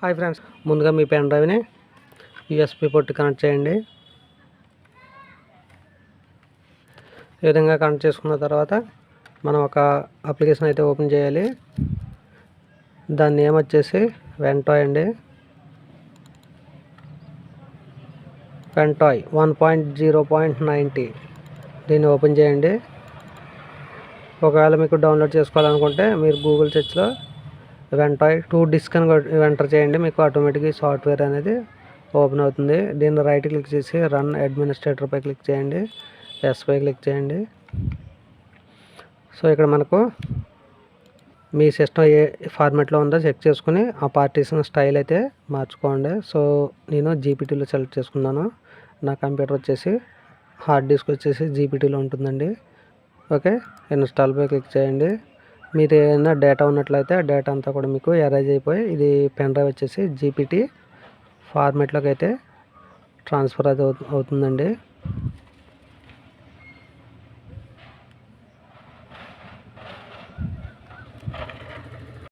Hi friends, ముందుగా మీ pen డ్రైవ్ని USB port connect చేయండి. ఈ విధంగా కనెక్ట్ చేసుకున్న తర్వాత మనం ఒక అప్లికేషన్ అయితే ఓపెన్ చేయాలి. దాని నేమ్ వచ్చేసి వెంటాయ్ అండి. వెంటాయ్ 1.0.90 దీన్ని ఓపెన్ చేయండి. ఒకవేళ మీకు డౌన్లోడ్ చేసుకోవాలనుకుంటే మీరు గూగుల్ సెర్చ్లో వెంటాయ్ 2 డిస్క్ అని ఎంటర్ చేయండి. మీకు ఆటోమేటిక్గా సాఫ్ట్వేర్ అనేది ఓపెన్ అవుతుంది. దీన్ని రైట్ క్లిక్ చేసి రన్ అడ్మినిస్ట్రేటర్పై క్లిక్ చేయండి. ఎస్పై క్లిక్ చేయండి. సో ఇక్కడ మనకు మీ సిస్టమ్ ఏ ఫార్మాట్లో ఉందో చెక్ చేసుకుని ఆ పార్టీషన్ స్టైల్ అయితే మార్చుకోండి. సో నేను జీపీటీలో సెలెక్ట్ చేసుకున్నాను. నా కంప్యూటర్ వచ్చేసి హార్డ్ డిస్క్ వచ్చేసి జీపీటీలో ఉంటుందండి. ఓకే, ఇన్స్టాల్పై క్లిక్ చేయండి. మీరు ఏదైనా డేటా ఉన్నట్లయితే ఆ డేటా అంతా కూడా మీకు ఎరేజ్ అయిపోయి ఇది పెన్ డ్రైవ్ వచ్చేసి జీపీటీ ఫార్మాట్లోకి అయితే ట్రాన్స్ఫర్ అవుతుందండి.